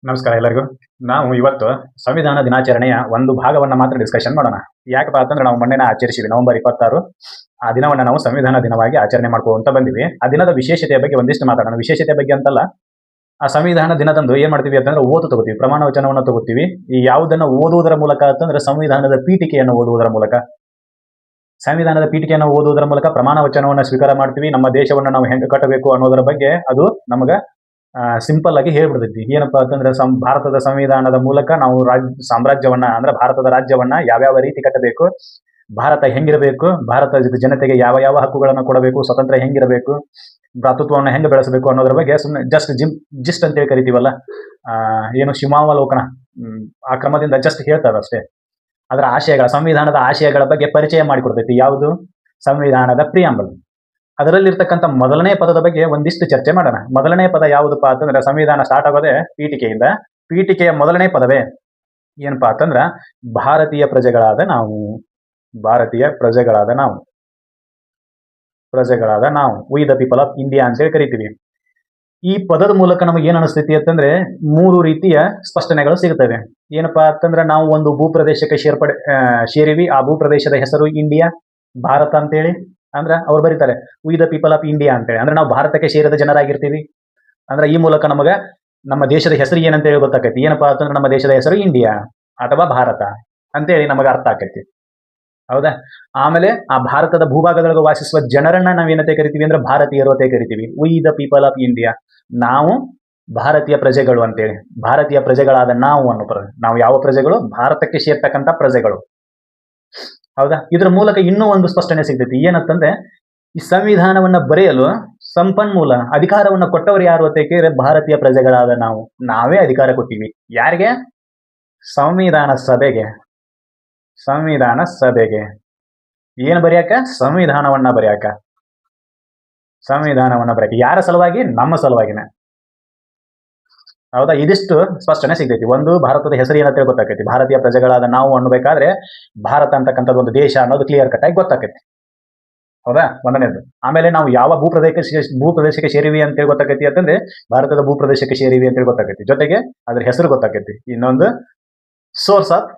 ನಮಸ್ಕಾರ ಎಲ್ಲರಿಗೂ. ನಾವು ಇವತ್ತು ಸಂವಿಧಾನ ದಿನಾಚರಣೆಯ ಒಂದು ಭಾಗವನ್ನ ಮಾತ್ರ ಡಿಸ್ಕಷನ್ ಮಾಡೋಣ. ಯಾಕಪ್ಪ ಅಂತಂದ್ರೆ ನಾವು ಮೊನ್ನೆನ ಆಚರಿಸಿವಿ ನವೆಂಬರ್ 26. ಆ ದಿನವನ್ನ ನಾವು ಸಂವಿಧಾನ ದಿನವಾಗಿ ಆಚರಣೆ ಮಾಡ್ಕೊಂತ ಬಂದಿವಿ. ಆ ದಿನದ ವಿಶೇಷತೆಯ ಬಗ್ಗೆ ಒಂದಿಷ್ಟು ಮಾತಾಡೋಣ. ವಿಶೇಷತೆ ಬಗ್ಗೆ ಅಂತಲ್ಲ, ಆ ಸಂವಿಧಾನ ದಿನದಂದು ಏನ್ ಮಾಡ್ತೀವಿ ಅಂತಂದ್ರೆ ಓದು ತಗೋತೀವಿ, ಪ್ರಮಾಣ ವಚನವನ್ನು ತಗೋತೀವಿ. ಈ ಯಾವುದನ್ನ ಓದುವುದರ ಮೂಲಕ ಅಂತಂದ್ರೆ ಸಂವಿಧಾನದ ಪೀಠಿಕೆಯನ್ನು ಓದುವುದರ ಮೂಲಕ, ಸಂವಿಧಾನದ ಪೀಠಿಕೆಯನ್ನು ಓದುವುದರ ಮೂಲಕ ಪ್ರಮಾಣ ವಚನವನ್ನು ಸ್ವೀಕಾರ ಮಾಡ್ತೀವಿ. ನಮ್ಮ ದೇಶವನ್ನು ನಾವು ಹೆಂಗೆ ಕಟ್ಟಬೇಕು ಅನ್ನೋದರ ಬಗ್ಗೆ ಅದು ನಮಗ ಸಿಂಪಲ್ ಆಗಿ ಹೇಳ್ಬಿಡ್ತೈತಿ. ಏನಪ್ಪಾ ಅಂತಂದ್ರೆ ಭಾರತದ ಸಂವಿಧಾನದ ಮೂಲಕ ನಾವು ಸಾಮ್ರಾಜ್ಯವನ್ನ ಅಂದ್ರೆ ಭಾರತದ ರಾಜ್ಯವನ್ನ ಯಾವ್ಯಾವ ರೀತಿ ಕಟ್ಟಬೇಕು, ಭಾರತ ಹೆಂಗಿರಬೇಕು, ಭಾರತದ ಜನತೆಗೆ ಯಾವ ಯಾವ ಹಕ್ಕುಗಳನ್ನು ಕೊಡಬೇಕು, ಸ್ವತಂತ್ರ ಹೆಂಗಿರಬೇಕು, ಭ್ರಾತೃತ್ವವನ್ನು ಹೆಂಗೆ ಬೆಳೆಸಬೇಕು ಅನ್ನೋದ್ರ ಬಗ್ಗೆ ಸುಮ್ಮನೆ ಜಿಸ್ಟ್ ಅಂತೇಳಿ ಕರಿತೀವಲ್ಲ, ಏನು ಶಿಮಾವಲೋಕನ ಆ ಕ್ರಮದಿಂದ ಜಸ್ಟ್ ಹೇಳ್ತಾರೆ ಅಷ್ಟೇ. ಅದರ ಆಶಯಗಳ, ಸಂವಿಧಾನದ ಆಶಯಗಳ ಬಗ್ಗೆ ಪರಿಚಯ ಮಾಡಿಕೊಡ್ತೈತಿ. ಯಾವುದು? ಸಂವಿಧಾನದ ಪ್ರಿಯಾಂಬಲ್. ಅದರಲ್ಲಿರ್ತಕ್ಕಂಥ ಮೊದಲನೇ ಪದದ ಬಗ್ಗೆ ಒಂದಿಷ್ಟು ಚರ್ಚೆ ಮಾಡೋಣ. ಮೊದಲನೇ ಪದ ಯಾವುದಪ್ಪ ಅಂತಂದ್ರೆ, ಸಂವಿಧಾನ ಸ್ಟಾರ್ಟ್ ಆಗೋದೇ ಪೀಠಿಕೆಯಿಂದ. ಪೀಠಿಕೆಯ ಮೊದಲನೇ ಪದವೇ ಏನಪ್ಪಾ ಅಂತಂದ್ರ ಭಾರತೀಯ ಪ್ರಜೆಗಳಾದ ನಾವು, ಭಾರತೀಯ ಪ್ರಜೆಗಳಾದ ನಾವು, ಪ್ರಜೆಗಳಾದ ನಾವು, V the people of India ಅಂತೇಳಿ ಕರಿತೀವಿ. ಈ ಪದದ ಮೂಲಕ ನಮಗೆ ಏನ್ ಅನಿಸ್ತೈತಿ ಅಂತಂದ್ರೆ, ಮೂರು ರೀತಿಯ ಸ್ಪಷ್ಟನೆಗಳು ಸಿಗುತ್ತವೆ. ಏನಪ್ಪಾ ಅಂತಂದ್ರೆ, ನಾವು ಒಂದು ಭೂಪ್ರದೇಶಕ್ಕೆ ಸೇರಿವಿ. ಆ ಭೂಪ್ರದೇಶದ ಹೆಸರು ಇಂಡಿಯಾ, ಭಾರತ ಅಂತೇಳಿ. ಅಂದ್ರೆ ಅವ್ರು ಬರೀತಾರೆ V the people of India ಅಂತೇಳಿ. ಅಂದ್ರೆ ನಾವು ಭಾರತಕ್ಕೆ ಸೇರಿದ ಜನರಾಗಿರ್ತೀವಿ. ಅಂದ್ರೆ ಈ ಮೂಲಕ ನಮಗ ನಮ್ಮ ದೇಶದ ಹೆಸರು ಏನಂತೇಳಿ ಗೊತ್ತಾಕೈತಿ. ಏನಪ್ಪಾ ಅಂತಂದ್ರೆ ನಮ್ಮ ದೇಶದ ಹೆಸರು ಇಂಡಿಯಾ ಅಥವಾ ಭಾರತ ಅಂತೇಳಿ ನಮಗೆ ಅರ್ಥ ಆಕೈತಿ. ಹೌದಾ? ಆಮೇಲೆ ಆ ಭಾರತದ ಭೂಭಾಗದೊಳಗೆ ವಾಸಿಸುವ ಜನರನ್ನ ನಾವೇನಂತೆ ಕರಿತೀವಿ ಅಂದ್ರೆ ಭಾರತೀಯರು ಅಂತ ಕರಿತೀವಿ. V the people of India, ನಾವು ಭಾರತೀಯ ಪ್ರಜೆಗಳು ಅಂತೇಳಿ. ಭಾರತೀಯ ಪ್ರಜೆಗಳಾದ ನಾವು ಅನ್ನೋ ನಾವು ಯಾವ ಪ್ರಜೆಗಳು? ಭಾರತಕ್ಕೆ ಸೇರ್ತಕ್ಕಂಥ ಪ್ರಜೆಗಳು. ಹೌದಾ? ಇದ್ರ ಮೂಲಕ ಇನ್ನೂ ಒಂದು ಸ್ಪಷ್ಟನೆ ಸಿಗ್ತೈತಿ. ಏನಂತಂದ್ರೆ, ಈ ಸಂವಿಧಾನವನ್ನ ಬರೆಯಲು ಸಂಪನ್ಮೂಲ ಅಧಿಕಾರವನ್ನ ಕೊಟ್ಟವರು ಯಾರು ಅಂತ ಕೇಳಿದ್ರೆ ಭಾರತೀಯ ಪ್ರಜೆಗಳಾದ ನಾವು, ನಾವೇ ಅಧಿಕಾರ ಕೊಟ್ಟಿವಿ. ಯಾರಿಗೆ? ಸಂವಿಧಾನ ಸಭೆಗೆ. ಸಂವಿಧಾನ ಸಭೆಗೆ ಏನ್ ಬರೆಯಾಕ? ಸಂವಿಧಾನವನ್ನ ಬರೆಯಾಕ. ಸಂವಿಧಾನವನ್ನ ಬರೆಯಾಕ ಯಾರ ಸಲುವಾಗಿ? ನಮ್ಮ ಸಲುವಾಗಿನ. ಹೌದಾ? ಇದಿಷ್ಟು ಸ್ಪಷ್ಟನೆ ಸಿಗ್ತೈತಿ. ಒಂದು, ಭಾರತದ ಹೆಸರು ಏನಂತ ಗೊತ್ತಾಕೈತಿ. ಭಾರತೀಯ ಪ್ರಜೆಗಳಾದ ನಾವು ಅನ್ಬೇಕಾದ್ರೆ ಭಾರತ ಅಂತಕ್ಕಂಥದ್ದು ಒಂದು ದೇಶ ಅನ್ನೋದು ಕ್ಲಿಯರ್ ಕಟ್ ಆಗಿ ಗೊತ್ತಾಕೈತಿ. ಹೌದಾ? ಒಂದನೇದು. ಆಮೇಲೆ ನಾವು ಯಾವ ಭೂಪ್ರದೇಶಕ್ಕೆ ಸೇರಿವಿ ಅಂತೇಳಿ ಗೊತ್ತಾಕೈತಿ ಅಂತಂದ್ರೆ, ಭಾರತದ ಭೂಪ್ರದೇಶಕ್ಕೆ ಸೇರಿವಿ ಅಂತೇಳಿ ಗೊತ್ತಾಕೈತಿ. ಜೊತೆಗೆ ಅದ್ರ ಹೆಸರು ಗೊತ್ತಾಕೈತಿ. ಇನ್ನೊಂದು, ಸೋರ್ಸ್ ಆಫ್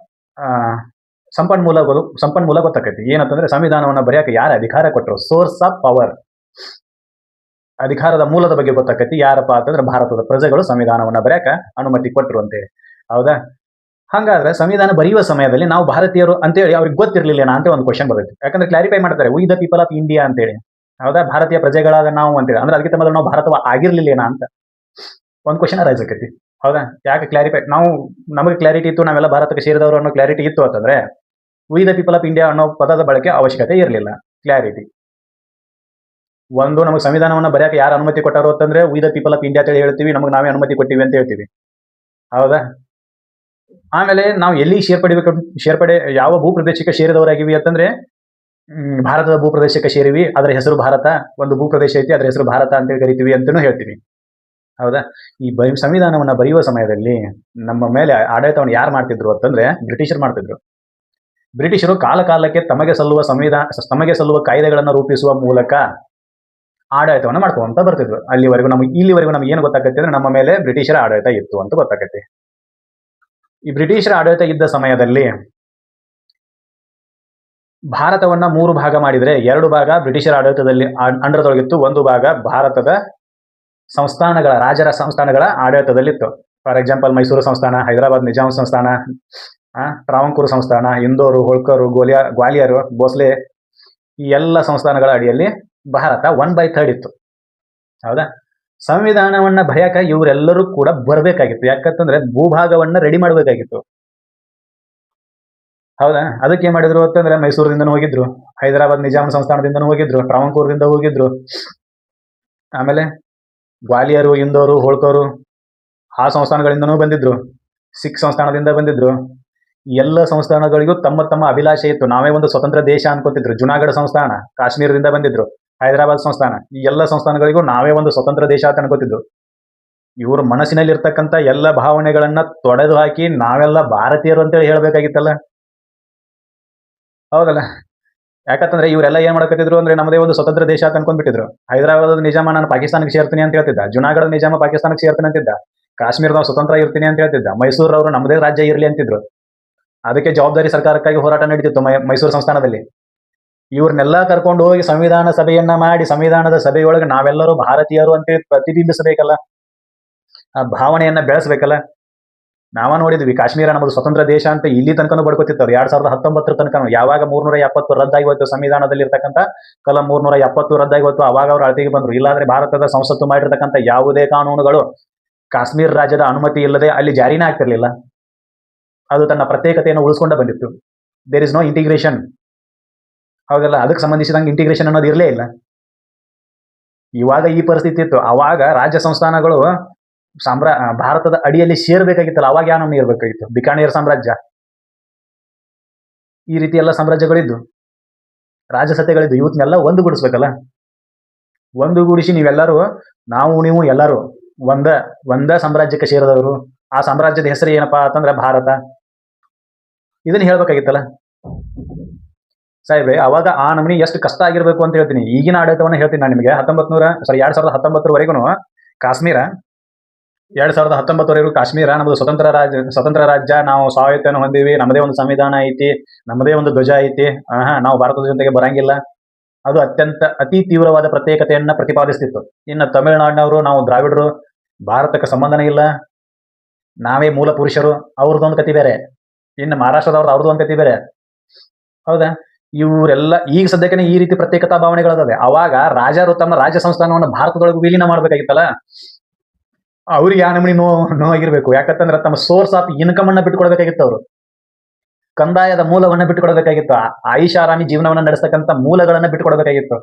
ಸಂಪನ್ಮೂಲ ಗೊತ್ತಾಕೈತಿ. ಏನಂತಂದ್ರೆ, ಸಂವಿಧಾನವನ್ನ ಬರೆಯಕ್ಕೆ ಯಾರು ಅಧಿಕಾರ ಕೊಟ್ಟರು, ಸೋರ್ಸ್ ಆಫ್ ಪವರ್, ಅಧಿಕಾರದ ಮೂಲದ ಬಗ್ಗೆ ಗೊತ್ತಾಕೈತಿ. ಯಾರಪ್ಪ ಅಂತಂದ್ರೆ ಭಾರತದ ಪ್ರಜೆಗಳು ಸಂವಿಧಾನವನ್ನ ಬರೆಯಕ ಅನುಮತಿ ಕೊಟ್ಟರು ಅಂತೇಳಿ. ಹೌದಾ? ಹಾಗಾದ್ರೆ ಸಂವಿಧಾನ ಬರೆಯುವ ಸಮಯದಲ್ಲಿ ನಾವು ಭಾರತೀಯರು ಅಂತೇಳಿ ಅವ್ರಿಗೆ ಗೊತ್ತಿರ್ಲಿಲ್ಲ ಅಂತ ಒಂದು ಕ್ವಶನ್ ಬರುತ್ತೆ. ಯಾಕಂದ್ರೆ ಕ್ಲಾರಿಫೈ ಮಾಡ್ತಾರೆ, V the people of India ಅಂತೇಳಿ. ಹೌದಾ? ಭಾರತೀಯ ಪ್ರಜೆಗಳಾದ ನಾವು ಅಂತೇಳಿ. ಅಂದ್ರೆ ಅದಕ್ಕೆ ಮೊದಲು ನಾವು ಭಾರತವ ಆಗಿರ್ಲಿಲ್ಲೇನಾ ಅಂತ ಒಂದು ಕ್ವಶನ್ ರೈಸ್ ಆಕೈತಿ. ಹೌದಾ? ಯಾಕೆ ಕ್ಲಾರಿಫೈ, ನಮಗೆ ಕ್ಲಾರಿಟಿ ಇತ್ತು, ನಾವೆಲ್ಲ ಭಾರತಕ್ಕೆ ಸೇರಿದವರು ಅನ್ನೋ ಕ್ಲಾರಿಟಿ ಇತ್ತು ಅಂತಂದ್ರೆ V the people of India ಅನ್ನೋ ಪದದ ಬಳಕೆ ಅವಶ್ಯಕತೆ ಇರಲಿಲ್ಲ. ಕ್ಲಾರಿಟಿ ಒಂದು, ನಮಗೆ ಸಂವಿಧಾನವನ್ನ ಬರೆಯಕ್ಕೆ ಯಾರು ಅನುಮತಿ ಕೊಟ್ಟಾರೋ ಅಂತಂದ್ರೆ V the people of India ಅಂತ ಹೇಳ್ತೀವಿ, ನಮಗೆ ನಾವೇ ಅನುಮತಿ ಕೊಟ್ಟಿವಿ ಅಂತ ಹೇಳ್ತೀವಿ. ಹೌದಾ? ಆಮೇಲೆ ನಾವು ಎಲ್ಲಿ ಸೇರ್ಪಡೆ ಯಾವ ಭೂಪ್ರದೇಶಕ್ಕೆ ಸೇರಿದವರಾಗಿವಿ ಅಂತಂದ್ರೆ ಭಾರತದ ಭೂಪ್ರದೇಶಕ್ಕೆ ಸೇರಿವಿ, ಅದರ ಹೆಸರು ಭಾರತ. ಒಂದು ಭೂಪ್ರದೇಶ ಐತಿ, ಅದರ ಹೆಸರು ಭಾರತ ಅಂತೇಳಿ ಕರಿತೀವಿ ಅಂತಾನೂ ಹೇಳ್ತೀವಿ. ಹೌದಾ? ಈ ಸಂವಿಧಾನವನ್ನ ಬರೆಯುವ ಸಮಯದಲ್ಲಿ ನಮ್ಮ ಮೇಲೆ ಆಡಳಿತವನ್ನು ಯಾರು ಮಾಡ್ತಿದ್ರು ಅಂತಂದ್ರೆ ಬ್ರಿಟಿಷರು ಮಾಡ್ತಿದ್ರು. ಬ್ರಿಟಿಷರು ಕಾಲಕ್ಕೆ ತಮಗೆ ಸಲ್ಲುವ ಕಾಯ್ದೆಗಳನ್ನು ರೂಪಿಸುವ ಮೂಲಕ ಆಡಳಿತವನ್ನು ಮಾಡ್ಕೊಂತ ಬರ್ತಿದ್ರು. ಇಲ್ಲಿವರೆಗೂ ನಮ್ಗೆ ಏನು ಗೊತ್ತಾಗತ್ತೆ ಅಂದ್ರೆ ನಮ್ಮ ಮೇಲೆ ಬ್ರಿಟಿಷರ ಆಡಳಿತ ಇತ್ತು ಅಂತ ಗೊತ್ತಾಗತ್ತೆ. ಈ ಬ್ರಿಟಿಷರ ಆಡಳಿತ ಇದ್ದ ಸಮಯದಲ್ಲಿ ಭಾರತವನ್ನ 3 ಭಾಗ ಮಾಡಿದ್ರೆ 2 ಭಾಗ ಬ್ರಿಟಿಷರ ಆಡಳಿತದಲ್ಲಿ ಅಂಡರದೊಳಗಿತ್ತು, ಒಂದು ಭಾಗ ಭಾರತದ ಸಂಸ್ಥಾನಗಳ, ರಾಜರ ಸಂಸ್ಥಾನಗಳ ಆಡಳಿತದಲ್ಲಿತ್ತು. ಫಾರ್ ಎಕ್ಸಾಂಪಲ್, ಮೈಸೂರು ಸಂಸ್ಥಾನ, ಹೈದರಾಬಾದ್ ನಿಜಾಂ ಸಂಸ್ಥಾನ, ಟ್ರಾವಂಕೂರು ಸಂಸ್ಥಾನ, ಇಂದೋರು, ಹೋಳ್ಕರು, ಗ್ವಾಲಿಯರು, ಭೋಸ್ಲೆ, ಈ ಎಲ್ಲ ಸಂಸ್ಥಾನಗಳ ಅಡಿಯಲ್ಲಿ ಭಾರತ 1/3 ಇತ್ತು. ಹೌದಾ? ಸಂವಿಧಾನವನ್ನ ಬರೆಯಕ ಇವರೆಲ್ಲರೂ ಕೂಡ ಬರಬೇಕಾಗಿತ್ತು. ಯಾಕಂತಂದ್ರೆ ಭೂಭಾಗವನ್ನ ರೆಡಿ ಮಾಡಬೇಕಾಗಿತ್ತು. ಹೌದಾ? ಅದಕ್ಕೆ ಏನ್ ಮಾಡಿದ್ರು ಅಂತಂದ್ರೆ ಮೈಸೂರಿನಿಂದನೂ ಹೋಗಿದ್ರು, ಹೈದರಾಬಾದ್ ನಿಜಾಂ ಸಂಸ್ಥಾನದಿಂದನೂ ಹೋಗಿದ್ರು, ಟ್ರಾವಂಕೂರ್ದಿಂದ ಹೋಗಿದ್ರು, ಆಮೇಲೆ ಗ್ವಾಲಿಯರು, ಇಂದೋರು, ಹೋಳ್ಕರು ಆ ಸಂಸ್ಥಾನಗಳಿಂದನೂ ಬಂದಿದ್ರು, ಸಿಖ್ ಸಂಸ್ಥಾನದಿಂದ ಬಂದಿದ್ರು. ಎಲ್ಲ ಸಂಸ್ಥಾನಗಳಿಗೂ ತಮ್ಮ ತಮ್ಮ ಅಭಿಲಾಷೆ ಇತ್ತು. ನಾವೇ ಒಂದು ಸ್ವತಂತ್ರ ದೇಶ ಅನ್ಕೋತಿದ್ರು. ಜುನಾಗಢ ಸಂಸ್ಥಾನ ಕಾಶ್ಮೀರದಿಂದ ಬಂದಿದ್ರು, ಹೈದರಾಬಾದ್ ಸಂಸ್ಥಾನ, ಈ ಎಲ್ಲ ಸಂಸ್ಥಾನಗಳಿಗೂ ನಾವೇ ಒಂದು ಸ್ವತಂತ್ರ ದೇಶ ಅಂತ ಅನ್ಕೋತಿದ್ರು. ಇವರು ಮನಸ್ಸಿನಲ್ಲಿ ಇರ್ತಕ್ಕಂಥ ಎಲ್ಲ ಭಾವನೆಗಳನ್ನ ತೊಡೆದು ಹಾಕಿ ನಾವೆಲ್ಲ ಭಾರತೀಯರು ಅಂತೇಳಿ ಹೇಳ್ಬೇಕಾಗಿತ್ತಲ್ಲ. ಹೌದಲ್ಲ? ಯಾಕಂತಂದ್ರೆ ಇವರೆಲ್ಲ ಏನ್ ಮಾಡಕತ್ತಿದ್ರು ಅಂದ್ರೆ ನಮ್ಮದೇ ಒಂದು ಸ್ವತಂತ್ರ ದೇಶ ಅಂತ ಅನ್ಕೊಂಡ್ಬಿಟ್ಟಿದ್ರು. ಹೈದರಾಬಾದ್ ನಿಜಾಮ ನಾನು ಪಾಕಿಸ್ತಾನಕ್ಕೆ ಸೇರ್ತೀನಿ ಅಂತ ಹೇಳ್ತಿದ್ದ, ಜುನಾಗಢ ನಿಜಾಮ ಪಾಕಿಸ್ತಾನಕ್ಕೆ ಸೇರ್ತೀನಿ ಅಂತಿದ್ದ, ಕಾಶ್ಮೀರದವ್ ಸ್ವತಂತ್ರ ಇರ್ತೀನಿ ಅಂತ ಹೇಳ್ತಿದ್ದ. ಮೈಸೂರವರು ನಮ್ಮದೇ ರಾಜ್ಯ ಇರಲಿ ಅಂತಿದ್ರು. ಅದಕ್ಕೆ ಜವಾಬ್ದಾರಿ ಸರ್ಕಾರಕ್ಕಾಗಿ ಹೋರಾಟ ನಡೀತಿತ್ತು ಮೈಸೂರು ಸಂಸ್ಥಾನದಲ್ಲಿ. ಇವ್ರನ್ನೆಲ್ಲ ಕರ್ಕೊಂಡು ಹೋಗಿ ಸಂವಿಧಾನ ಸಭೆಯನ್ನ ಮಾಡಿ, ಸಂವಿಧಾನದ ಸಭೆಯೊಳಗೆ ನಾವೆಲ್ಲರೂ ಭಾರತೀಯರು ಅಂತೇಳಿ ಪ್ರತಿಬಿಂಬಿಸಬೇಕಲ್ಲ, ಆ ಭಾವನೆಯನ್ನ ಬೆಳೆಸಬೇಕಲ್ಲ. ನಾವ ನೋಡಿದ್ವಿ ಕಾಶ್ಮೀರ ನಮ್ಮದು ಸ್ವತಂತ್ರ ದೇಶ ಅಂತ ಇಲ್ಲಿ ತನಕನೂ ಬಡ್ಕೋತಿತ್ತವ್ರು. 2019 ತನಕ ಯಾವಾಗ 370 ರದ್ದಾಗಿ ಹೋಯ್ತು ಸಂವಿಧಾನದಲ್ಲಿ ಇರ್ತಕ್ಕಂಥ ಕಲಂ 370 ರದ್ದಾಗಿ ಹೋಯ್ತು, ಅವಾಗ ಅವ್ರು ಅಳತೆಗೆ ಬಂದ್ರು. ಇಲ್ಲಾಂದ್ರೆ ಭಾರತದ ಸಂಸತ್ತು ಮಾಡಿರ್ತಕ್ಕಂಥ ಯಾವುದೇ ಕಾನೂನುಗಳು ಕಾಶ್ಮೀರ ರಾಜ್ಯದ ಅನುಮತಿ ಇಲ್ಲದೆ ಅಲ್ಲಿ ಜಾರಿನೇ ಆಗ್ತಿರ್ಲಿಲ್ಲ. ಅದು ತನ್ನ ಪ್ರತ್ಯೇಕತೆಯನ್ನು ಉಳಿಸ್ಕೊಂಡ ಬಂದಿತ್ತು. There is no integration. ಹೌದಲ್ಲ, ಅದಕ್ಕೆ ಸಂಬಂಧಿಸಿದಂಗೆ ಇಂಟಿಗ್ರೇಷನ್ ಅನ್ನೋದು ಇರಲೇ ಇಲ್ಲ. ಇವಾಗ ಈ ಪರಿಸ್ಥಿತಿ ಇತ್ತು. ಅವಾಗ ರಾಜ್ಯ ಸಂಸ್ಥಾನಗಳು ಭಾರತದ ಅಡಿಯಲ್ಲಿ ಸೇರ್ಬೇಕಾಗಿತ್ತಲ್ಲ, ಅವಾಗ ಯಾವ ನಮ್ಗೆ ಇರ್ಬೇಕಾಗಿತ್ತು? ಬಿಕಾನೇರ್ ಸಾಮ್ರಾಜ್ಯ, ಈ ರೀತಿ ಎಲ್ಲ ಸಾಮ್ರಾಜ್ಯಗಳಿದ್ದು, ರಾಜಸತ್ತೆಗಳಿದ್ದು. ಇವತ್ನೆಲ್ಲ ಒಂದುಗೂಡಿಸ್ಬೇಕಲ್ಲ. ಒಂದುಗೂಡಿಸಿ ನೀವೆಲ್ಲರೂ, ನಾವು ನೀವು ಎಲ್ಲರೂ ಒಂದ ಸಾಮ್ರಾಜ್ಯಕ್ಕೆ ಸೇರಿದವರು. ಆ ಸಾಮ್ರಾಜ್ಯದ ಹೆಸರು ಏನಪ್ಪಾ ಅಂತಂದ್ರೆ ಭಾರತ. ಇದನ್ನ ಹೇಳ್ಬೇಕಾಗಿತ್ತಲ್ಲ ಸಾಹೇಬ್ರೆ. ಅವಾಗ ಆ ನಮನಿ ಎಷ್ಟು ಕಷ್ಟ ಆಗಿರ್ಬೇಕು ಅಂತ ಹೇಳ್ತೀನಿ. ಈಗಿನ ಆಡಳಿತವನ್ನ ಹೇಳ್ತೀನಿ ನಾನು ನಿಮಗೆ. 2019ವರೆಗೂ ಕಾಶ್ಮೀರ, 2019ವರೆಗೂ ಕಾಶ್ಮೀರ ನಮ್ಮದು ಸ್ವತಂತ್ರ ರಾಜ್ಯ. ನಾವು ಸ್ವಾಯತ್ತನ್ನು ಹೊಂದಿವಿ, ನಮ್ಮದೇ ಒಂದು ಸಂವಿಧಾನ ಐತಿ, ನಮ್ಮದೇ ಒಂದು ಧ್ವಜ ಐತಿ. ನಾವು ಭಾರತದ ಜೊತೆಗೆ ಬರಂಗಿಲ್ಲ. ಅದು ಅತಿ ತೀವ್ರವಾದ ಪ್ರತ್ಯೇಕತೆಯನ್ನ ಪ್ರತಿಪಾದಿಸ್ತಿತ್ತು. ಇನ್ನು ತಮಿಳುನಾಡಿನವರು, ನಾವು ದ್ರಾವಿಡರು, ಭಾರತಕ್ಕೆ ಸಂಬಂಧನೇ ಇಲ್ಲ, ನಾವೇ ಮೂಲ ಪುರುಷರು, ಅವ್ರದ್ದೊಂದು ಕತಿ ಬೇರೆ. ಇನ್ನು ಮಹಾರಾಷ್ಟ್ರದವ್ರದ್ದು ಅವ್ರದ್ದು ಒಂದು ಕತಿ ಬೇರೆ. ಹೌದಾ? ಇವರೆಲ್ಲ ಈಗ ಸದ್ಯಕ್ಕೆ ಈ ರೀತಿ ಪ್ರತ್ಯೇಕತಾ ಭಾವನೆಗಳದಾವೆ. ಅವಾಗ ರಾಜರು ತಮ್ಮ ರಾಜ್ಯ ಸಂಸ್ಥಾನವನ್ನು ಭಾರತದೊಳಗೆ ವಿಲೀನ ಮಾಡ್ಬೇಕಾಗಿತ್ತಲ್ಲ. ಅವ್ರಿಗೆ ಆ ನಮೂನಿ ನೋವಾಗಿರ್ಬೇಕು. ಯಾಕಂತಂದ್ರೆ ತಮ್ಮ ಸೋರ್ಸ್ ಆಫ್ ಇನ್ಕಮ್ ಅನ್ನ ಬಿಟ್ಕೊಡ್ಬೇಕಾಗಿತ್ತು. ಅವರು ಕಂದಾಯದ ಮೂಲವನ್ನ ಬಿಟ್ಟುಕೊಡ್ಬೇಕಾಗಿತ್ತು. ಆರಾಮಿ ಜೀವನವನ್ನ ನಡೆಸ್ತಕ್ಕಂಥ ಮೂಲಗಳನ್ನ ಬಿಟ್ಟುಕೊಡ್ಬೇಕಾಗಿತ್ತು.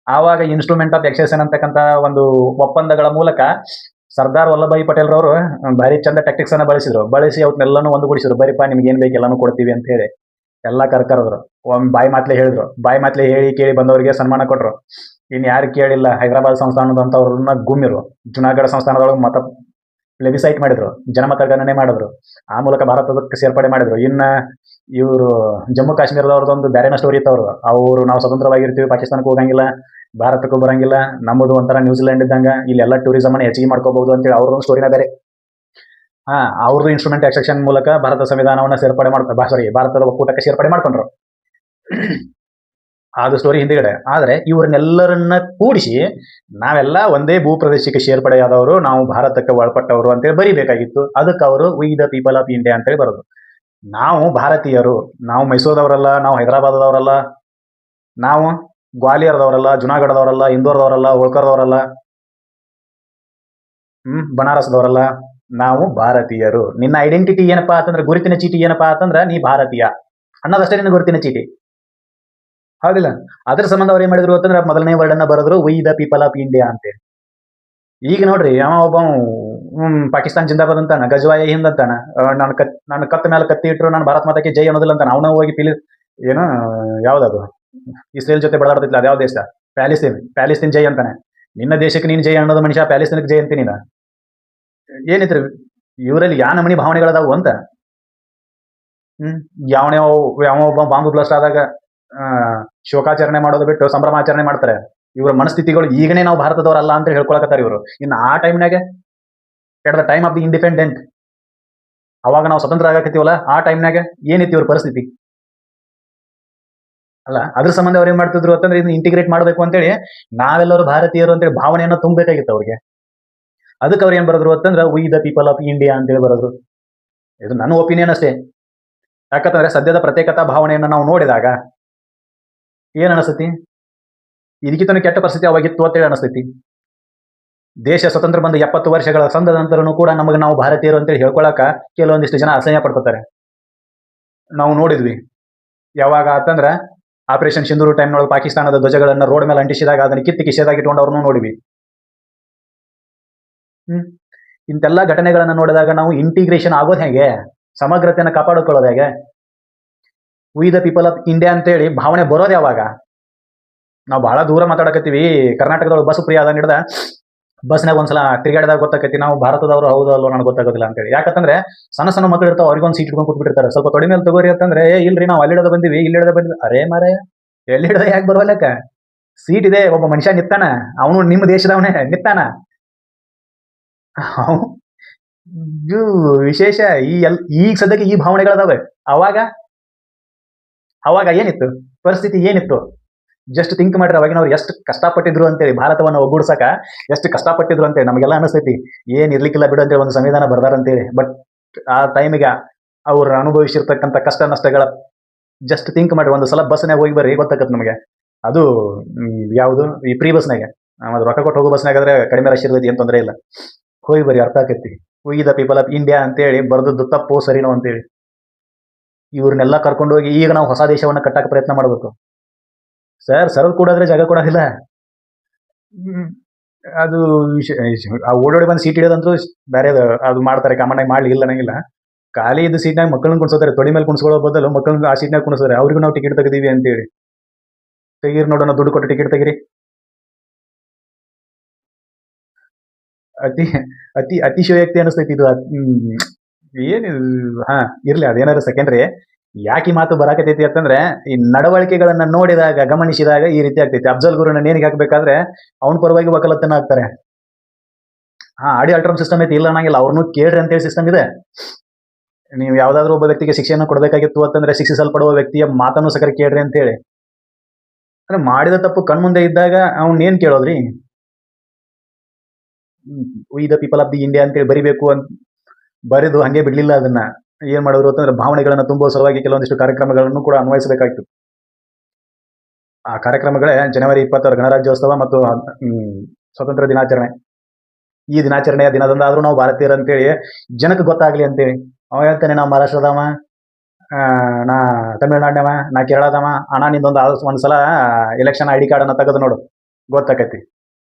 ಆವಾಗ ಇನ್ಸ್ಟ್ರೂಮೆಂಟ್ ಆಫ್ ಎಕ್ಸೇಷನ್ ಅಂತಕ್ಕಂಥ ಒಂದು ಒಪ್ಪಂದಗಳ ಮೂಲಕ ಸರ್ದಾರ್ ವಲ್ಲಭಾಯಿ ಪಟೇಲ್ ರವರು ಭಾರಿ ಚಂದ ಟ್ಯಾಕ್ಟಿಕ್ಸ್ ಅನ್ನ ಬಳಸಿ ಅವನ್ನೆಲ್ಲಾನು ಒಂದುಗೂಡಿಸಿದ್ರು. ಬರೀಪಾ ನಿಮ್ಗೆ ಏನ್ ಬೇಕು ಎಲ್ಲಾನು ಕೊಡ್ತೀವಿ ಅಂತ ಹೇಳಿ ಎಲ್ಲ ಕರ್ಕರದ್ರು. ಬಾಯಿ ಮಾತ್ಲೆ ಹೇಳಿದ್ರು. ಬಾಯಿ ಮಾತ್ಲೆ ಹೇಳಿ ಕೇಳಿ ಬಂದವರಿಗೆ ಸನ್ಮಾನ ಕೊಟ್ರು. ಇನ್ ಯಾರು ಕೇಳಿಲ್ಲ, ಹೈದರಾಬಾದ್ ಸಂಸ್ಥಾನದಂತವ್ರನ್ನ ಗುಮ್ಮಿರು, ಜುನಾಗಢ ಸಂಸ್ಥಾನದೊಳಗೆ ಮತ ಪ್ಲೆಬಿಸೈಟ್ ಮಾಡಿದ್ರು, ಜನಮತ ಗಣನೆ ಮಾಡಿದ್ರು. ಆ ಮೂಲಕ ಭಾರತಕ್ಕೆ ಸೇರ್ಪಡೆ ಮಾಡಿದ್ರು. ಇನ್ನ ಇವರು ಜಮ್ಮು ಕಾಶ್ಮೀರದವ್ರದ್ದೊಂದು ಬೇರೆನ ಸ್ಟೋರಿ ಇತ್ತವ್ರು. ಅವರು ನಾವು ಸ್ವತಂತ್ರವಾಗಿರ್ತೀವಿ, ಪಾಕಿಸ್ತಾನಕ್ಕೆ ಹೋಗಂಗಿಲ್ಲ, ಭಾರತಕ್ಕೂ ಬರಂಗಿಲ್ಲ, ನಮ್ಮದು ಒಂಥರ ನ್ಯೂಜಿಲೆಂಡ್ ಇದ್ದಂಗ, ಇಲ್ಲೆಲ್ಲ ಟೂರಿಸಮ್ ಅನ್ನ ಹೆಚ್ಚಿಗೆ ಮಾಡ್ಕೋಬಹುದು ಅಂತೇಳಿ ಅವ್ರದ್ದೊಂದು ಸ್ಟೋರಿನ ಬೇರೆ. ಅವ್ರದ್ದು ಇನ್ಸ್ಟ್ರೂಮೆಂಟ್ ಎಕ್ಸೆಕ್ಷನ್ ಮೂಲಕ ಭಾರತ ಸಂವಿಧಾನವನ್ನ ಸೇರ್ಪಡೆ ಭಾರತದ ಒಕ್ಕೂಟಕ್ಕೆ ಸೇರ್ಪಡೆ ಮಾಡ್ಕೊಂಡ್ರು. ಅದು ಸ್ಟೋರಿ ಹಿಂದಿಗಡೆ. ಆದ್ರೆ ಇವ್ರನ್ನೆಲ್ಲರನ್ನ ಕೂಡಿಸಿ ನಾವೆಲ್ಲ ಒಂದೇ ಭೂ ಪ್ರದೇಶಕ್ಕೆ ಸೇರ್ಪಡೆಯಾದವರು, ನಾವು ಭಾರತಕ್ಕೆ ಒಳಪಟ್ಟವರು ಅಂತೇಳಿ ಬರಿಬೇಕಾಗಿತ್ತು. ಅದಕ್ಕೆ ಅವರು V the people of India ಅಂತೇಳಿ ಬರೋದು. ನಾವು ಭಾರತೀಯರು, ನಾವು ಮೈಸೂರದವರಲ್ಲ, ನಾವು ಹೈದರಾಬಾದವರಲ್ಲ, ನಾವು ಗ್ವಾಲಿಯರ್ದವರಲ್ಲ, ಜುನಾಗಢದವರಲ್ಲ, ಇಂದೋರ್ದವರಲ್ಲ, ಹೋಳ್ಕರ್ದವರಲ್ಲ, ಬನಾರಸ್ದವರಲ್ಲ, ನಾವು ಭಾರತೀಯರು. ನಿನ್ನ ಐಡೆಂಟಿಟಿ ಏನಪ್ಪಾ ಅಂತಂದ್ರೆ, ಗುರುತಿನ ಚೀಟಿ ಏನಪ್ಪಾ ಅಂತಂದ್ರೆ ನೀ ಭಾರತೀಯ ಅನ್ನೋದಷ್ಟೇ ನಿನ್ನ ಗುರುತಿನ ಚೀಟಿ. ಹೌದಿಲ್ಲ? ಅದ್ರ ಸಂಬಂಧ ಅವ್ರು ಏನ್ ಮಾಡಿದ್ರು ಅಂತಂದ್ರೆ ಮೊದಲನೇ ವರ್ಡ್ ಅನ್ನ ಬರೆದ್ರು, V the people of India ಅಂತೇಳಿ. ಈಗ ನೋಡ್ರಿ, ಯಾವ ಒಬ್ಬ ಪಾಕಿಸ್ತಾನ ಜಿಂದಾಬಾದ್ ಅಂತಾನ, ಗಜವಾಯ ಹಿಂದ್ ಅಂತಾನ, ನಾನು ಕತ್ತ ಮೇಲೆ ಕತ್ತಿ ಇಟ್ಟರು ನಾನು ಭಾರತ ಮಾತಾಕ್ಕೆ ಜೈ ಅನ್ನೋದಿಲ್ಲ ಅಂತಾನ. ಅವನ ಹೋಗಿ ಏನು ಯಾವ್ದದು ಇಸ್ರೇಲ್ ಜೊತೆ ಬೆಳಾಡ್ತಿಲ್ಲ, ಅದ್ಯಾವ ದೇಶ? ಪ್ಯಾಲಿಸ್ತೀನ್ ಜೈ ಅಂತಾನೆ. ನಿನ್ನ ದೇಶಕ್ಕೆ ನೀನು ಜೈ ಅನ್ನೋದು ಮನುಷ್ಯ, ಪ್ಯಾಲಿಸ್ತೀನಕ್ಕೆ ಜೈ ಅಂತೀನಿ ನಾ. ಏನಿತ್ರಿ ಇವರಲ್ಲಿ ಯಾ ನಮನಿ ಭಾವನೆಗಳದಾವು ಅಂತ. ಯಾವ ಒಬ್ಬ ಬಾಂಬು ಬ್ಲಾಸ್ಟ್ ಆದಾಗ ಶೋಕಾಚರಣೆ ಮಾಡೋದು ಬಿಟ್ಟು ಸಂಭ್ರಮಾಚರಣೆ ಮಾಡ್ತಾರೆ. ಇವರ ಮನಸ್ಥಿತಿಗಳು ಈಗನೇ ನಾವು ಭಾರತದವರಲ್ಲ ಅಂತ ಹೇಳ್ಕೊಳಕತ್ತಾರೆ ಇವರು. ಇನ್ನು ಆ ಟೈಮ್ನಾಗೆ, at the time of the independent, ಅವಾಗ ನಾವು ಸ್ವತಂತ್ರ ಆಗಕತ್ತೀವಲ್ಲ, ಆ ಟೈಮ್ನಾಗೆ ಏನಿತ್ತು ಇವ್ರ ಪರಿಸ್ಥಿತಿ ಅಲ್ಲ. ಅದ್ರ ಸಂಬಂಧ ಅವ್ರು ಏನ್ ಮಾಡ್ತಿದ್ರು ಅಂತಂದ್ರೆ ಇದನ್ನ ಇಂಟಿಗ್ರೇಟ್ ಮಾಡಬೇಕು ಅಂತೇಳಿ, ನಾವೆಲ್ಲರೂ ಭಾರತೀಯರು ಅಂತೇಳಿ ಭಾವನೆಯನ್ನು ತುಂಬಬೇಕಾಗಿತ್ತು ಅವ್ರಿಗೆ. ಅದಕ್ಕೆ ಅವ್ರು ಏನ್ ಬರೋದ್ರು ಅಂತಂದ್ರೆ V the people of India ಅಂತೇಳಿ ಬರೋದ್ರು. ಇದು ನನ್ನ ಒಪಿನಿಯನ್ ಅಷ್ಟೇ. ಯಾಕಂತಂದ್ರೆ ಸದ್ಯದ ಪ್ರತ್ಯೇಕತಾ ಭಾವನೆಯನ್ನು ನಾವು ನೋಡಿದಾಗ ಏನ್ ಅನಿಸ್ತೈತಿ? ಇದಕ್ಕಿಂತ ಕೆಟ್ಟ ಪರಿಸ್ಥಿತಿ ಅವಾಗಿತ್ತು ಅಂತೇಳಿ ಅನಿಸ್ತೈತಿ. ದೇಶ ಸ್ವತಂತ್ರ ಬಂದ 70 ವರ್ಷಗಳ ಸಂದ ನಂತರನೂ ಕೂಡ ನಮಗೆ ನಾವು ಭಾರತೀಯರು ಅಂತೇಳಿ ಹೇಳ್ಕೊಳಕ ಕೆಲವೊಂದಿಷ್ಟು ಜನ ಅಸಹ್ಯ ಪಡ್ಕೊತಾರೆ. ನಾವು ನೋಡಿದ್ವಿ. ಯಾವಾಗ ಅಂತಂದ್ರ ಆಪರೇಷನ್ ಸಿಂಧೂರು ಟೈಮ್ನೊಳಗೆ ಪಾಕಿಸ್ತಾನದ ಧ್ವಜಗಳನ್ನ ರೋಡ್ ಮೇಲೆ ಅಂಟಿಸಿದಾಗ ಅದನ್ನ ಕಿತ್ತು ಕಿಸೆದಾಗ ಇಟ್ಕೊಂಡವ್ರನ್ನೂ ನೋಡಿವಿ. ಇಂತೆಲ್ಲ ಘಟನೆಗಳನ್ನ ನೋಡಿದಾಗ ನಾವು ಇಂಟಿಗ್ರೇಷನ್ ಆಗೋದು ಹೇಗೆ, ಸಮಗ್ರತೆಯನ್ನು ಕಾಪಾಡಿಕೊಳ್ಳೋದು ಹೇಗೆ, V the people of India ಅಂತೇಳಿ ಭಾವನೆ ಬರೋದು ಯಾವಾಗ? ನಾವು ಬಹಳ ದೂರ ಮಾತಾಡಕತ್ತೀವಿ. ಕರ್ನಾಟಕದೊಳಗೆ ಬಸ್ ಫ್ರೀ ಆದ ಹಿಡ್ದ ಬಸ್ನಾಗ ಒಂದ್ಸಲ ತಿರುಗಾಡಿದಾಗ ಗೊತ್ತಾಕೈತಿ ನಾವು ಭಾರತದವರು ಹೌದು ಅಲ್ವೋ ನನಗೆ ಗೊತ್ತಾಗೋದಿಲ್ಲ ಅಂತೇಳಿ. ಯಾಕಂದ್ರೆ ಸಣ್ಣ ಸಣ್ಣ ಮಕ್ಕಳು ಇರ್ತಾವ, ಅವ್ರಿಗೊಂದು ಸೀಟ್ ಇಟ್ಕೊಂಡು ಕೂತ್ಬಿಟ್ಟಿರ್ತಾರೆ. ಸ್ವಲ್ಪ ತೊಡಿ ಮೇಲೆ ತಗೋರಿ ಅಂತಂದ್ರೆ ಇಲ್ರಿ ನಾವು ಅಲ್ಲಿಡದ ಬಂದಿವಿ, ಇಲ್ಲಿಡದ ಬಂದ್ವಿ. ಅರೇ ಮಾರೇ, ಎಲ್ಲಿ ಹಿಡ್ದ ಯಾಕೆ ಬರೋಲ್ಲಕ್ಕ? ಸೀಟ್ ಇದೆ, ಒಬ್ಬ ಮನುಷ್ಯ ನಿತ್ತಾನ, ಅವನು ನಿಮ್ಮ ದೇಶದವನೇ ನಿತ್ತಾನ. ಇದು ವಿಶೇಷ. ಈಗ ಸದ್ಯಕ್ಕೆ ಈ ಭಾವನೆಗಳದಾವೆ. ಅವಾಗ ಅವಾಗ ಏನಿತ್ತು ಪರಿಸ್ಥಿತಿ, ಏನಿತ್ತು? ಜಸ್ಟ್ ಥಿಂಕ್ ಮಾಡ್ರಿ, ಅವಾಗಿನವ್ರು ಎಷ್ಟು ಕಷ್ಟಪಟ್ಟಿದ್ರು ಅಂತೇಳಿ, ಭಾರತವನ್ನು ಒಗ್ಗೂಡ್ಸಕ ಎಷ್ಟು ಕಷ್ಟಪಟ್ಟಿದ್ರು ಅಂತೇಳಿ. ನಮಗೆಲ್ಲ ಅನಿಸ್ತೈತಿ ಏನ್ ಇರ್ಲಿಕ್ಕಿಲ್ಲ ಬಿಡು ಅಂತೇಳಿ ಒಂದು ಸಂವಿಧಾನ ಬರ್ದಾರ ಅಂತೇಳಿ. ಬಟ್ ಆ ಟೈಮಿಗೆ ಅವ್ರು ಅನುಭವಿಸಿರ್ತಕ್ಕಂಥ ಕಷ್ಟ ನಷ್ಟಗಳ ಜಸ್ಟ್ ಥಿಂಕ್ ಮಾಡ್ರಿ. ಒಂದು ಸಲ ಬಸ್ನಾಗ ಹೋಗಿ ಬರ್ರಿ, ಗೊತ್ತಾಗತ್ತೆ ನಮಗೆ. ಅದು ಯಾವುದು ಈ ಪ್ರೀ ಬಸ್ನಾಗ, ಅದು ರೊಕ್ಕ ಕೊಟ್ಟು ಹೋಗೋ ಬಸ್ನಾಗ ಆದ್ರೆ ಕಡಿಮೆ ರಶ್ ಇರ್ತೈತಿ, ಏನ್ ತೊಂದರೆ ಇಲ್ಲ. ಹೋಗಿ ಬರ್ರಿ, ಅರ್ಥ ಆಕೈತಿ. V the people of India ಅಂತೇಳಿ ಬರ್ದದ್ದು ತಪ್ಪು ಸರಿನೋ ಅಂತೇಳಿ. ಇವ್ರನ್ನೆಲ್ಲ ಕರ್ಕೊಂಡು ಹೋಗಿ ಈಗ ನಾವು ಹೊಸ ದೇಶವನ್ನ ಕಟ್ಟಕ್ಕೆ ಪ್ರಯತ್ನ ಮಾಡಬೇಕು. ಸರ್ ಸರದ್ ಕೂಡಾದ್ರೆ ಜಾಗ ಕೊಡೋದಿಲ್ಲ. ಹ್ಮ್. ಅದು ಆ ಓಡೋಡಿ ಬಂದು ಸೀಟ್ ಹಿಡಿಯೋದಂತೂ ಬೇರೆ ಅದು ಮಾಡ್ತಾರೆ, ಕಾಮನ್ ಆಗಿ ಮಾಡ್ಲಿ ಇಲ್ಲ ನಂಗಿಲ್ಲ. ಖಾಲಿ ಇದ್ದ ಸೀಟ್ನಾಗ ಮಕ್ಕಳನ್ನ ಕುಣಿಸೋತಾರೆ, ತೊಡಿ ಮೇಲೆ ಕುಣಿಸ್ಕೊಳ್ಳೋ ಬದಲು ಮಕ್ಕಳನ್ನ ಆ ಸೀಟ್ನಾಗ ಕುಣಿಸ್ತಾರೆ. ಅವ್ರಿಗೂ ನಾವು ಟಿಕೆಟ್ ತೆಗೆದೀವಿ ಅಂತೇಳಿ. ತೆಗೀರಿ ನೋಡೋಣ, ದುಡ್ಡು ಕೊಟ್ಟು ಟಿಕೆಟ್ ತೆಗೀರಿ. ಅತಿ ಅತಿ ಅತಿಶಯೋಕ್ತಿ ಅನಿಸ್ತೈತಿ ಇದು. ಏನು, ಹಾ, ಇರ್ಲಿ ಅದೇನಾದ್ರು ಸೆಕೆಂಡ್ರಿ. ಯಾಕೆ ಈ ಮಾತು ಬರಾಕತೈತಿ ಅಂತಂದ್ರೆ, ಈ ನಡವಳಿಕೆಗಳನ್ನ ನೋಡಿದಾಗ, ಗಮನಿಸಿದಾಗ ಈ ರೀತಿ ಆಗ್ತೈತಿ. ಅಫ್ಜಲ್ ಗುರುನ ನೇಣಿಗೆ ಹಾಕ್ಬೇಕಾದ್ರೆ ಅವನ ಪರವಾಗಿ ವಕಾಲತ್ತನ್ನ ಹಾಕ್ತಾರೆ. ಹಾ, ಆಡಿಯೋ ಅಲ್ಟ್ರಮ್ ಸಿಸ್ಟಮ್ ಐತಿ, ಇಲ್ಲ ಅನ್ನಂಗಿಲ್ಲ. ಅವ್ರನ್ನೂ ಕೇಳ್ರಿ ಅಂತೇಳಿ ಸಿಸ್ಟಮ್ ಇದೆ. ನೀವು ಯಾವ್ದಾದ್ರು ಒಬ್ಬ ವ್ಯಕ್ತಿಗೆ ಶಿಕ್ಷೆಯನ್ನು ಕೊಡಬೇಕಾಗಿತ್ತು ಅಂತಂದ್ರೆ, ಶಿಕ್ಷಿಸಲ್ಪಡುವ ವ್ಯಕ್ತಿಯ ಮಾತನ್ನು ಸಕರ ಕೇಳ್ರಿ ಅಂತೇಳಿ. ಅಂದ್ರೆ ಮಾಡಿದ ತಪ್ಪು ಕಣ್ಮುಂದೆ ಇದ್ದಾಗ ಅವ್ನ್ ಏನ್ ಕೇಳೋದ್ರಿ? We the people of the India ಅಂತೇಳಿ ಬರಿಬೇಕು ಅಂತ ಬರೆದು ಹಂಗೆ ಬಿಡ್ಲಿಲ್ಲ. ಅದನ್ನ ಏನ್ ಮಾಡಿದ್ರು ಅಂತಂದ್ರೆ, ಭಾವನೆಗಳನ್ನ ತುಂಬುವ ಸಲುವಾಗಿ ಕೆಲವೊಂದಿಷ್ಟು ಕಾರ್ಯಕ್ರಮಗಳನ್ನು ಕೂಡ ಅನ್ವಯಿಸಬೇಕಾಗಿತ್ತು. ಆ ಕಾರ್ಯಕ್ರಮಗಳೇ ಜನವರಿ 26 ಗಣರಾಜ್ಯೋತ್ಸವ ಮತ್ತು ಸ್ವತಂತ್ರ ದಿನಾಚರಣೆ. ಈ ದಿನಾಚರಣೆಯ ದಿನದಂದಾದ್ರೂ ನಾವು ಭಾರತೀಯರು ಅಂತೇಳಿ ಜನಕ್ಕೆ ಗೊತ್ತಾಗ್ಲಿ ಅಂತೇಳಿ. ಅವ ಹೇಳ್ತಾನೆ, ನಾವು ಮಹಾರಾಷ್ಟ್ರದವ, ನಾ ತಮಿಳ್ನಾಡಿನವ, ನಾ ಕೇರಳದವ. ಅಣ್ಣ, ನಿಂದೊಂದು ಒಂದ್ಸಲ ಎಲೆಕ್ಷನ್ ID ಕಾರ್ಡ್ ಅನ್ನ ತೆಗೆದು ನೋಡು, ಗೊತ್ತಾಕೈತಿ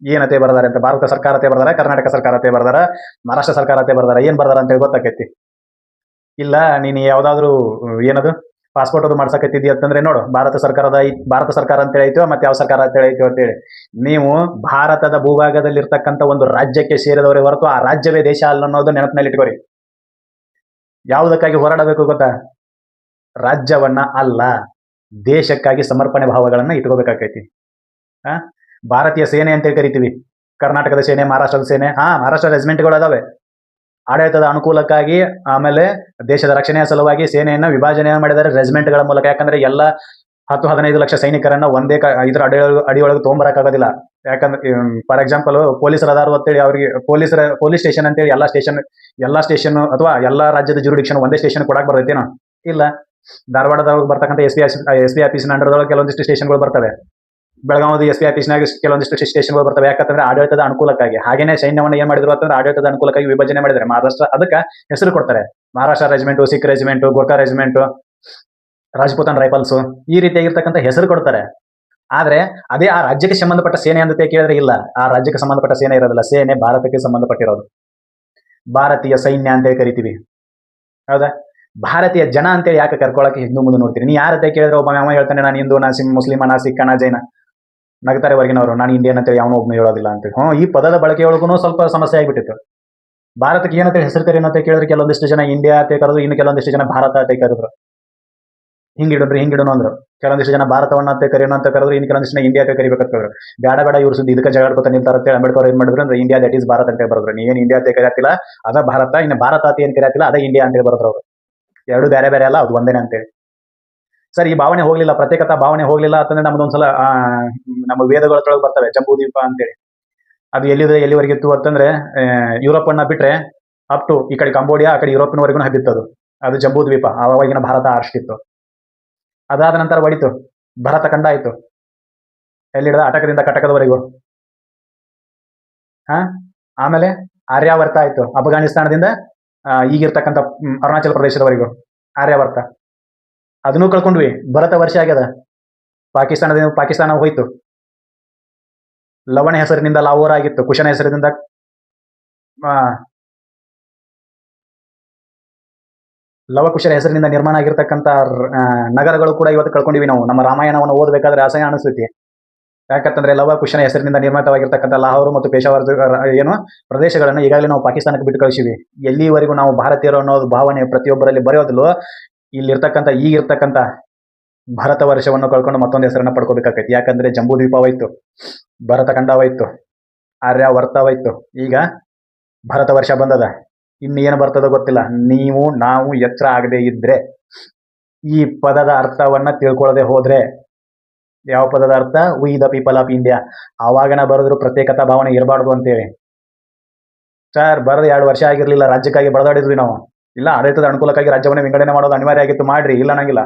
ಏನತೆ ಬರ್ದಾರೆ ಅಂತ. ಭಾರತ ಸರ್ಕಾರತೆ ಬರ್ದಾರ, ಕರ್ನಾಟಕ ಸರ್ಕಾರತೆ ಬರ್ದಾರ, ಮಹಾರಾಷ್ಟ್ರ ಸರ್ಕಾರತೆ ಬರ್ದಾರ, ಏನ್ ಬರ್ದಾರ ಅಂತೇಳಿ ಗೊತ್ತಾಕೈತಿ. ಇಲ್ಲ ನೀನು ಯಾವ್ದಾದ್ರು ಏನದು ಪಾಸ್ಪೋರ್ಟ್ ಅದು ಮಾಡ್ಸಕತ್ತಿದ್ದಿ ಅಂತಂದ್ರೆ ನೋಡು, ಭಾರತ ಸರ್ಕಾರ ಅಂತೇಳಿ ಐತೋ, ಮತ್ತೆ ಯಾವ ಸರ್ಕಾರ ಅಂತೇಳಿ ಐತೋ ಅಂತೇಳಿ. ನೀವು ಭಾರತದ ಭೂಭಾಗದಲ್ಲಿ ಇರ್ತಕ್ಕಂಥ ಒಂದು ರಾಜ್ಯಕ್ಕೆ ಸೇರಿದವರೇ ಹೊರತು ಆ ರಾಜ್ಯವೇ ದೇಶ ಅಲ್ಲ ಅನ್ನೋದು ನೆನಪಿನಲ್ಲಿ ಇಟ್ಕೋರಿ. ಯಾವುದಕ್ಕಾಗಿ ಹೋರಾಡಬೇಕು ಗೊತ್ತಾ? ರಾಜ್ಯವನ್ನ ಅಲ್ಲ, ದೇಶಕ್ಕಾಗಿ ಸಮರ್ಪಣೆ ಭಾವಗಳನ್ನ ಇಟ್ಕೋಬೇಕಾಗೈತಿ. ಆ ಭಾರತೀಯ ಸೇನೆ ಅಂತ ಕರಿತೀವಿ. ಕರ್ನಾಟಕದ ಸೇನೆ, ಮಹಾರಾಷ್ಟ್ರದ ಸೇನೆ. ಮಹಾರಾಷ್ಟ್ರ ರೆಜಿಮೆಂಟ್ಗಳು ಅದಾವೆ. ಆಡಳಿತದ ಅನುಕೂಲಕ್ಕಾಗಿ, ಆಮೇಲೆ ದೇಶದ ರಕ್ಷಣೆಯ ಸಲುವಾಗಿ ಸೇನೆಯನ್ನ ವಿಭಜನೆ ಮಾಡಿದ್ದಾರೆ ರೆಜಿಮೆಂಟ್ಗಳ ಮೂಲಕ. ಯಾಕಂದ್ರೆ ಎಲ್ಲ 10-15 ಲಕ್ಷ ಸೈನಿಕರನ್ನ ಒಂದೇ ಇದ್ರ ಅಡಿಯೊಳಗೆ ತೊಗೊಂಬರಕ್ಕಾಗೋದಿಲ್ಲ. ಯಾಕಂದ್ರೆ ಫಾರ್ ಎಕ್ಸಾಂಪಲ್ ಪೊಲೀಸರು ಅದಾರು ಅಂತೇಳಿ ಅವ್ರಿಗೆ ಪೊಲೀಸ್ ಸ್ಟೇಷನ್ ಅಂತೇಳಿ ಎಲ್ಲಾ ಸ್ಟೇಷನ್ ಅಥವಾ ಎಲ್ಲಾ ರಾಜ್ಯದ ಜುರಿಡಿಕ್ಷನ್ ಒಂದೇ ಸ್ಟೇಷನ್ ಕೊಡಕ್ ಬರ್ತೈತೇನೋ? ಇಲ್ಲ. ಧಾರವಾಡದೊಳಗೆ ಬರ್ತಕ್ಕಂಥ ಎಸ್ ಪಿ ಆಫೀಸಿನ ಅಂಡರ್ದೊಳಗೆ ಕೆಲವೊಂದಿಷ್ಟು ಸ್ಟೇಷನ್ಗಳು ಬರ್ತವೆ. ಬೆಳಗಾವಿ SP ಆಫೀಸ್ನಾಗ ಕೆಲವೊಂದಿಷ್ಟು ಸ್ಟೇಷನ್ಗಳು ಬರ್ತವೆ. ಯಾಕಂದ್ರೆ ಆಡಳಿತದ ಅನುಕೂಲಕ್ಕಾಗಿ. ಹಾಗೇನೆ ಸೈನ್ಯವನ್ನು ಏನ್ ಮಾಡಿದ್ರು ಅಂತಂದ್ರೆ ಆಡಳಿತದ ಅನುಕೂಲಕ್ಕಾಗಿ ವಿಭಜನೆ ಮಾಡಿದ್ದಾರೆ. ಮಹಾರಾಷ್ಟ್ರ ಅದಕ್ಕೆ ಹೆಸರು ಕೊಡ್ತಾರೆ, Maharashtra regiment, Sikh regiment, Gorkha regiment, ರಾಜಪೂತಾನ್ rifles, ಈ ರೀತಿಯಾಗಿರ್ತಕ್ಕಂಥ ಹೆಸರು ಕೊಡ್ತಾರೆ. ಆದ್ರೆ ಅದೇ ಆ ರಾಜ್ಯಕ್ಕೆ ಸಂಬಂಧಪಟ್ಟ ಸೇನೆ ಅಂತ ಕೇಳಿದ್ರೆ ಇಲ್ಲ, ಆ ರಾಜ್ಯಕ್ಕೆ ಸಂಬಂಧಪಟ್ಟ ಸೇನೆ ಇರೋದಿಲ್ಲ. ಸೇನೆ ಭಾರತಕ್ಕೆ ಸಂಬಂಧಪಟ್ಟಿರೋದು. ಭಾರತೀಯ ಸೈನ್ಯ ಅಂತೇಳಿ ಕರಿತೀವಿ, ಹೌದಾ? ಭಾರತೀಯ ಜನ ಅಂತೇಳಿ ಯಾಕೆ ಕರ್ಕೊಳಕ್ಕೆ ಹಿಂದೂ ಮುಂದೆ ನೋಡ್ತೀರಿ? ನೀ ಯಾರ ಕೇಳಿದ್ರೆ ಒಬ್ಬ ಅವ ಹೇಳ್ತಾನೆ, ನಾನು ಹಿಂದೂ, ನಾ ಮುಸ್ಲಿಮ, ನಾ ಸಿಖ್, ನಾ ಜೈನ. ನಗ್ತಾರೆ ಹೊರಗಿನವರು, ನಾನು ಇಂಡಿಯನ್ ಅಂತೇಳಿ ಅವನು ಒಬ್ಬನು ಹೇಳೋದಿಲ್ಲ ಅಂತೇಳಿ. ಈ ಪದದ ಬಳಕೆಯೊಳಗೂ ಸ್ವಲ್ಪ ಸಮಸ್ಯೆ ಆಗಿಬಿಟ್ಟಿತ್ತು. ಭಾರತಕ್ಕೆ ಏನಂತ ಹೆಸರು ಕರೀನು ಅಂತ ಕೇಳಿದ್ರೆ ಕೆಲವೊಂದಿಷ್ಟು ಜನ ಇಂಡಿಯಾ ಅಂತ ಕರೆದ್ರು, ಇನ್ನು ಕೆಲವೊಂದಿಷ್ಟು ಜನ ಭಾರತ ಅಂತ ಕರೆದ್ರು. ಹಿಂಗಿಡೋನು ಅಂದ್ರು. ಕೆಲವೊಂದಿಷ್ಟು ಜನ ಭಾರತವನ್ನ ಅಂತ ಕರೆಯೋಣ ಅಂತ ಕರೆದ್ರು, ಇನ್ನು ಕೆಲವೊಂದಿಷ್ಟು ಜನ ಇಂಡಿಯಾ ಅಂತ ಕರಿಬೇಕಂತಂದ್ರು. ಬೇಡ ಇವ್ರು ಸುದ್ದಿ ಇದಕ್ಕೆ ಜಗಾಡ್ಕೊತ ನಿಲ್ತಾರ ಅಂತೇಳಿ ಅಂಬೇಡ್ಕರ್ ಏನ್ ಮಾಡಿದ್ರು ಅಂದ್ರೆ, ಇಂಡಿಯಾ ದಟ್ ಈಸ್ ಭಾರತ ಅಂತ ಬರೆದ್ರು. ನೀವೇನು ಇಂಡಿಯಾ ಅಂತ ಕರೆಯತ್ತಿಲ್ಲ, ಅದ ಭಾರತ. ಇನ್ನು ಭಾರತ ಅಂತ ಏನ್ ಕರೆಯತ್ತಿಲ್ಲ, ಅದೇ ಇಂಡಿಯಾ ಅಂತೇಳಿ ಬರೆದ್ರು ಅವರು. ಎರಡು ಬೇರೆ ಅಲ್ಲ, ಅದು ಒಂದೇನೆ ಅಂತೇಳಿ. ಸರ್, ಈ ಭಾವನೆ ಹೋಗ್ಲಿಲ್ಲ, ಪ್ರತ್ಯೇಕತಾ ಭಾವನೆ ಹೋಗ್ಲಿಲ್ಲ ಅಂತಂದ್ರೆ ನಮ್ದೊಂದ್ಸಲ ನಮ್ಮ ವೇದಗಳೊಳಗೆ ಬರ್ತವೆ ಜಂಬೂ ದ್ವೀಪ ಅಂತೇಳಿ. ಅದು ಎಲ್ಲಿವರೆಗಿತ್ತು ಅಂತಂದ್ರೆ, ಯುರೋಪ್ ಅನ್ನ ಬಿಟ್ರೆ ಅಪ್ ಟು ಈ ಕಡೆ ಕಂಬೋಡಿಯಾ, ಆ ಕಡೆ ಯುರೋಪಿನವರೆಗೂ ಹಬ್ಬಿತ್ತು. ಅದು ಜಂಬೂ ದ್ವೀಪ. ಆವಾಗಿನ ಭಾರತ ಆರ್ಷ್ಟಿತ್ತು. ಅದಾದ ನಂತರ ಹೊಡಿತು, ಭರತ ಖಂಡ ಆಯ್ತು. ಎಲ್ಲಿಡದ ಅಟಕದಿಂದ ಕಟಕದವರೆಗೂ. ಆಮೇಲೆ ಆರ್ಯಾವರ್ತ ಆಯ್ತು, ಅಫ್ಘಾನಿಸ್ತಾನದಿಂದ ಈಗಿರ್ತಕ್ಕಂಥ ಅರುಣಾಚಲ ಪ್ರದೇಶದವರೆಗೂ ಆರ್ಯಾವರ್ತ. ಅದನ್ನೂ ಕಳ್ಕೊಂಡ್ವಿ. ಭರತ ವರ್ಷ ಆಗ್ಯದ. ಪಾಕಿಸ್ತಾನ ಹೋಯ್ತು. ಲವಣ ಹೆಸರಿನಿಂದ ಲಾಹೋರ್ ಆಗಿತ್ತು. ಕುಶನ ಹೆಸರಿನಿಂದ ಲವಕುಶರ ಹೆಸರಿನಿಂದ ನಿರ್ಮಾಣ ಆಗಿರ್ತಕ್ಕಂಥ ನಗರಗಳು ಕೂಡ ಇವತ್ತು ಕಳ್ಕೊಂಡಿವಿ ನಾವು. ನಮ್ಮ ರಾಮಾಯಣವನ್ನು ಓದಬೇಕಾದ್ರೆ ಅಸಹ್ಯ ಅನಿಸ್ತೈತಿ. ಯಾಕಂತಂದ್ರೆ ಲವಕುಶನ ಹೆಸರಿನಿಂದ ನಿರ್ಮಿತವಾಗಿರ್ತಕ್ಕಂಥ ಲಾಹೋರ್ ಮತ್ತು ಪೇಶಾವರ್ ಪ್ರದೇಶಗಳನ್ನು ಈಗಾಗಲೇ ನಾವು ಪಾಕಿಸ್ತಾನಕ್ಕೆ ಬಿಟ್ಟು ಕಳಿಸಿವಿ. ಎಲ್ಲಿವರೆಗೂ ನಾವು ಭಾರತೀಯರು ಅನ್ನೋದು ಭಾವನೆ ಪ್ರತಿಯೊಬ್ಬರಲ್ಲಿ ಬರೆಯೋದಿಲ್ಲೋ, ಇಲ್ಲಿರ್ತಕ್ಕಂಥ ಈಗಿರ್ತಕ್ಕಂಥ ಭಾರತ ವರ್ಷವನ್ನು ಕಳ್ಕೊಂಡು ಮತ್ತೊಂದು ಹೆಸರನ್ನ ಪಡ್ಕೋಬೇಕಾಗೈತಿ. ಯಾಕಂದ್ರೆ ಜಂಬೂ ದ್ವೀಪವಾಯ್ತು, ಭರತ ಖಂಡವಾಯ್ತು, ಆರ್ಯಾವರ್ತವಾಯ್ತು, ಈಗ ಭಾರತ ವರ್ಷ ಬಂದದ. ಇನ್ನೇನು ಬರ್ತದೋ ಗೊತ್ತಿಲ್ಲ. ನೀವು ನಾವು ಎಚ್ಚರ ಆಗದೆ ಇದ್ರೆ, ಈ ಪದದ ಅರ್ಥವನ್ನ ತಿಳ್ಕೊಳ್ಳದೆ ಹೋದ್ರೆ, ಯಾವ ಪದದ ಅರ್ಥ? We the people of India. ಆವಾಗನ ಬರೆದ್ರು ಪ್ರತ್ಯೇಕತಾ ಭಾವನೆ ಇರಬಾರ್ದು ಅಂತೇಳಿ. ಸರ್ ಬರೆದು 2 ವರ್ಷ ಆಗಿರ್ಲಿಲ್ಲ, ರಾಜ್ಯಕ್ಕಾಗಿ ಬಡದಾಡಿದ್ವಿ ನಾವು. ಇಲ್ಲ, ಆಡಳಿತದ ಅನುಕೂಲಕ್ಕಾಗಿ ರಾಜ್ಯವನ್ನ ವಿಂಗಡಣೆ ಮಾಡೋದು ಅನಿವಾರ್ಯ ಆಗಿತ್ತು, ಮಾಡ್ರಿ, ಇಲ್ಲ ನಂಗಿಲ್ಲ.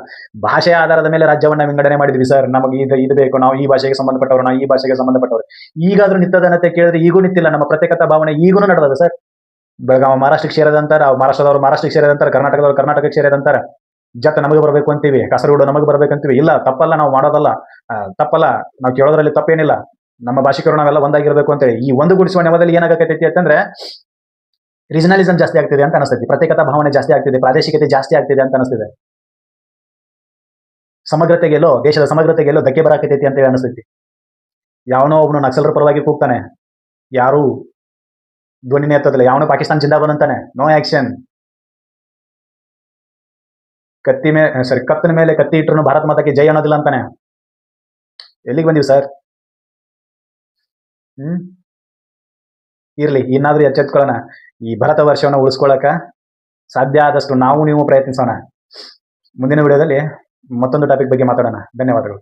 ಭಾಷೆಯ ಆಧಾರದ ಮೇಲೆ ರಾಜ್ಯವನ್ನ ವಿಂಗಡಣೆ ಮಾಡಿದ್ವಿ ಸರ್. ನಮಗೆ ಇದು ಬೇಕು, ನಾವು ಈ ಭಾಷೆಗೆ ಸಂಬಂಧಪಟ್ಟವರು, ನಾವು ಈ ಭಾಷೆಗೆ ಸಂಬಂಧಪಟ್ಟವರು. ಈಗಾದ್ರೂ ನಿಂತದನತೆ ಕೇಳಿದ್ರೆ ಈಗೂ ನಿಂತಿಲ್ಲ. ನಮ್ಮ ಪ್ರತ್ಯೇಕತಾ ಭಾವನೆ ಈಗೂ ನಡೆದ ಸರ್. ಬೆಳಗಾವಿ ಮಹಾರಾಷ್ಟ್ರಕ್ಕೆ ಸೇರಿದಂತಾರ, ಮಹಾರಾಷ್ಟ್ರದವ್ರು ಮಹಾರಾಷ್ಟ್ರಕ್ಕೆ ಸೇರಿದಂತಾರ, ಕರ್ನಾಟಕದವ್ರು ಕರ್ನಾಟಕಕ್ಕೆ ಸೇರಿದಂತಾರ. ಜತ್ ನಮಗೆ ಬರಬೇಕು ಅಂತೀವಿ, ಕಾಸರಗೋಡು ನಮಗೆ ಬರ್ಬೇಕಂತೀವಿ. ಇಲ್ಲ, ತಪ್ಪಲ್ಲ, ನಾವು ಮಾಡೋದಲ್ಲ, ತಪ್ಪಲ್ಲ, ನಾವು ಕೇಳೋದ್ರಲ್ಲಿ ತಪ್ಪೇನಿಲ್ಲ. ನಮ್ಮ ಭಾಷಿಕರು ನಾವೆಲ್ಲ ಒಂದಾಗಿರ್ಬೇಕು ಅಂತೇಳಿ. ಈ ಒಂದು ಗುಡಿಸುವ ನೆವದಲ್ಲಿ ಏನಾಗತೈತಿ ಅಂತಂದ್ರೆ ರೀಜನಲಿಸಂ ಜಾಸ್ತಿ ಆಗ್ತಿದೆ ಅಂತ ಅನಿಸ್ತೈತಿ, ಪ್ರತ್ಯೇಕತಾ ಭಾವನೆ ಜಾಸ್ತಿ ಆಗ್ತಿದೆ, ಪ್ರಾದೇಶಿಕತೆ ಜಾಸ್ತಿ ಆಗ್ತಿದೆ ಅಂತ ಅನಿಸ್ತಿದೆ. ದೇಶದ ಸಮಗ್ರತೆಗೆಲ್ಲೋ ಧಕ್ಕೆ ಬರಾಕತೈತಿ ಅಂತೇಳಿ ಅನಿಸ್ತೈತಿ. ಯಾವನೋ ಒಬ್ನು ನಕ್ಸಲರ ಪರವಾಗಿ ಕೂಗ್ತಾನೆ, ಯಾರು ಧ್ವನಿನೇ ಎತ್ತೋದಿಲ್ಲ. ಯಾವನೋ ಪಾಕಿಸ್ತಾನ ಜಿಂದಾಬಾದ್ ಅಂತಾನೆ, ನೋ ಆಕ್ಷನ್. ಕತ್ತಿನ ಮೇಲೆ ಕತ್ತಿ ಇಟ್ಟರು ಭಾರತ ಮಾತಾಕ್ಕೆ ಜೈ ಅನ್ನೋದಿಲ್ಲ ಅಂತಾನೆ. ಎಲ್ಲಿಗೆ ಬಂದೀವಿ ಸರ್? ಇರ್ಲಿ, ಇನ್ನಾದ್ರೂ ಎಚ್ಚೆತ್ಕೊಳ್ಳೋಣ. ಈ ಭಾರತ ವರ್ಷವನ್ನು ಉಳಿಸ್ಕೊಳ್ಳಕ ಸಾಧ್ಯ ಆದಷ್ಟು ನಾವು ನೀವು ಪ್ರಯತ್ನಿಸೋಣ. ಮುಂದಿನ ವಿಡಿಯೋದಲ್ಲಿ ಮತ್ತೊಂದು ಟಾಪಿಕ್ ಬಗ್ಗೆ ಮಾತಾಡೋಣ. ಧನ್ಯವಾದಗಳು.